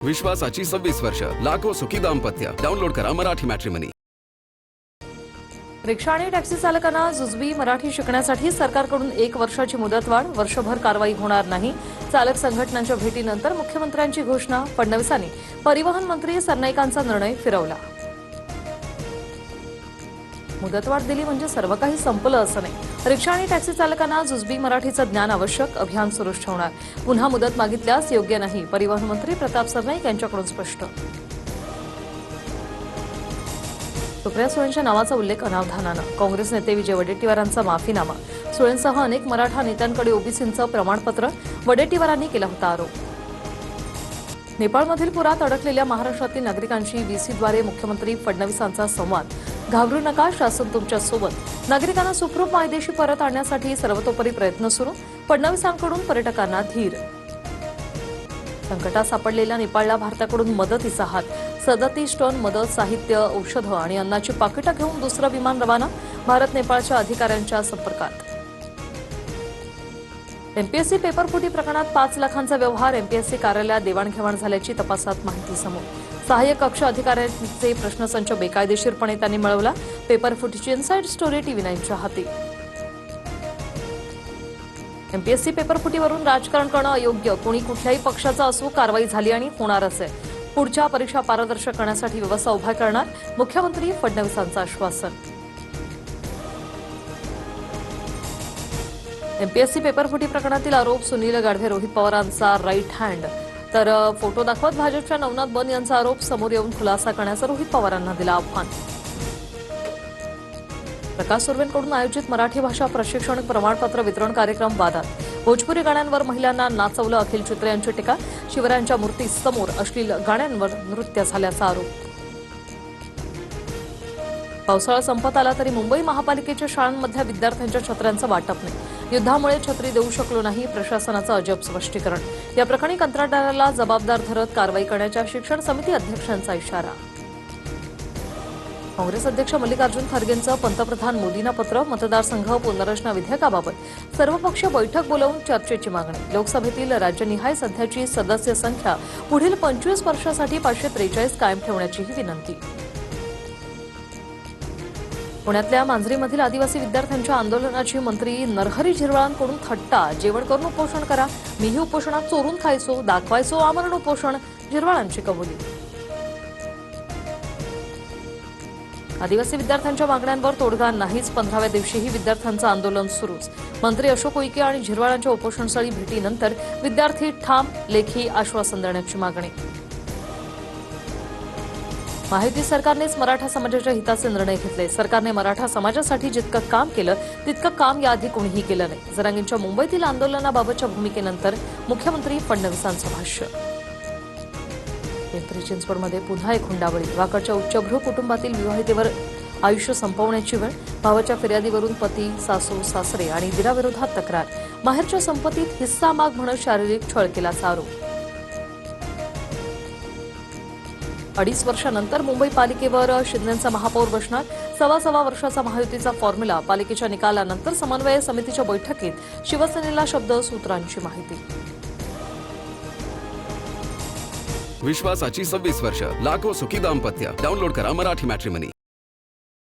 विश्वासाची 26 वर्ष, लाखो सुखी दाम्पत्य. डाउनलोड करा मराठी मॅट्रिमनी. रिक्षा आणि टॅक्सी चालकांना जुजबी मराठी शिकण्यासाठी सरकारकडून 1 वर्षाची मुदतवाढ, वर्षभर कारवाई होणार नाही. चालक संघटनांच्या भेटीनंतर मुख्यमंत्र्यांची घोषणा. फडणवीसांनी परिवहन मंत्री सरनाईकांचा निर्णय फिरवला. मुदतवाढ दिली म्हणजे सर्व काही संपलं असं नाही. रिक्षा आणि टॅक्सी चालकांना जुजबी मराठीचं ज्ञान आवश्यक. अभियान सुरूच ठेवणार. पुन्हा मुदत मागितल्यास योग्य नाही. परिवहन मंत्री प्रताप सरनाईक यांच्याकडून स्पष्ट. सुप्रिया सुळेंच्या नावाचा उल्लेख अनावधानानं. काँग्रेस नेते विजय वडेट्टीवारांचा माफीनामा. सुळेंसह अनेक मराठा नेत्यांकडे ओबीसींचं प्रमाणपत्र. वडेट्टीवारांनी केला होता आरोप. नेपाळमधील पुरात अडकलेल्या महाराष्ट्रातील नागरिकांशी व्हीसीद्वारे मुख्यमंत्री फडणवीसांचा संवाद. घाबरू नका, शासन तुमच्या सोबत. नागरिकांना सुखरूप मायदेशी परत आणण्यासाठी सर्वतोपरी प्रयत्न सुरू. फडणवीसांकडून पर्यटकांना धीर. संकटात सापडलेल्या नेपाळला भारताकडून मदतीचा हात. 37 टन मदत, साहित्य, औषधं आणि अन्नाची पाकिटं घेऊन दुसरं विमान रवाना. भारत नेपाळच्या अधिकाऱ्यांच्या संपर्कात. एमपीएससी पेपरफुटी प्रकरणात 5 लाखांचा व्यवहार. एमपीएससी कार्यालयात देवाणघेवाण झाल्याची तपासात माहिती समोर. सहाय्यक कक्ष अधिकाऱ्यांचे प्रश्नसंच बेकायदेशीरपणे त्यांनी मिळवला. पेपरफुटीची इनसाइड स्टोरी TV9च्या हाती. एमपीएससी पेपरफुटीवरून राजकारण करणं अयोग्य. कोणी कुठल्याही पक्षाचा असो, कारवाई झाली आणि होणारच आहे. पुढच्या परीक्षा पारदर्शक करण्यासाठी व्यवस्था उभा करणार. मुख्यमंत्री फडणवीसांचं आश्वासन. एमपीएससी पेपरफुटी प्रकरणातील आरोप. सुनील गाढवे रोहित पवारांचा राईट हँड. तर फोटो दाखवत भाजपच्या नवनाथ बन यांचा आरोप. समोर येऊन खुलासा करण्याचं रोहित पवारांना दिला आव्हान. प्रकाश सुर्वेंकडून आयोजित मराठी भाषा प्रशिक्षण प्रमाणपत्र वितरण कार्यक्रम वादात. भोजपुरी गाण्यांवर महिलांना नाचवलं. अखिल चित्रे यांची टीका. शिवरायांच्या मूर्तीसमोर अश्लील गाण्यांवर नृत्य झाल्याचा आरोप. पावसाळा संपत आला तरी मुंबई महापालिकेच्या शाळांमधल्या विद्यार्थ्यांच्या छत्र्यांचं वाटप नाही. युद्धामुळे छत्री देऊ शकलो नाही. प्रशासनाचं अजब स्पष्टीकरण. या प्रकरणी कंत्राटदाराला जबाबदार धरत कारवाई करण्याच्या शिक्षण समिती अध्यक्षांचा इशारा. काँग्रेस अध्यक्ष मल्लिकार्जुन खरगेंचं पंतप्रधान मोदींना पत्र. मतदारसंघ पुनर्रचना विधेयकाबाबत सर्वपक्षीय बैठक बोलावून चर्चेची मागणी. लोकसभेतील राज्यनिहाय सध्याची सदस्य संख्या पुढील 25 वर्षासाठी 543 कायम ठेवण्याचीही विनंती. पुण्यातल्या मांजरीमधील आदिवासी विद्यार्थ्यांच्या आंदोलनाची मंत्री नरहरी झिरवाळांकडून थट्टा. जेवण करून उपोषण करा. मीही उपोषणात चोरून खायचो, दाखवायचो आमरण उपोषण. झिरवाळांची कबुली. आदिवासी विद्यार्थ्यांच्या मागण्यांवर तोडगा नाहीच. 15व्या दिवशीही विद्यार्थ्यांचं आंदोलन सुरूच. मंत्री अशोक उईके आणि झिरवाळांच्या उपोषणस्थळी भेटीनंतर विद्यार्थी ठाम. लेखी आश्वासन देण्याची मागणी. महायुती सरकारनेच मराठा समाजाच्या हिताचे निर्णय घेतले. सरकारने मराठा समाजासाठी जितकं काम केलं तितकं काम याआधी कोणीही केलं नाही. जरांगींच्या मुंबईतील आंदोलनाबाबतच्या भूमिकेनंतर मुख्यमंत्री फडणवीसांचं भाष्य. पिंपरी चिंचवडमध्ये पुन्हा एक हुंडाबळी. वाकडच्या उच्चभ्रू कुटुंबातील विवाहितेवर आयुष्य संपवण्याची वेळ. भावाच्या फिर्यादीवरून पती, सासू, सासरे आणि दिराविरोधात तक्रार. माहेरच्या संपत्तीत हिस्सा माग म्हणत शारीरिक छळ केल्याचा आरोप. 2.5 वर्षानंतर मुंबई पालिकेवर शिंदेंचा महापौर बसणार. 1.25 वर्षाचा महायुतीचा फॉर्म्युला. पालिकेच्या निकालानंतर समन्वय समितीच्या बैठकीत शिवसेनेला शब्द, सूत्रांची माहिती. विश्वासाची 26 वर्ष, लाखो सुखी दाम्पत्य. डाउनलोड करा मराठी मॅट्रिमनी.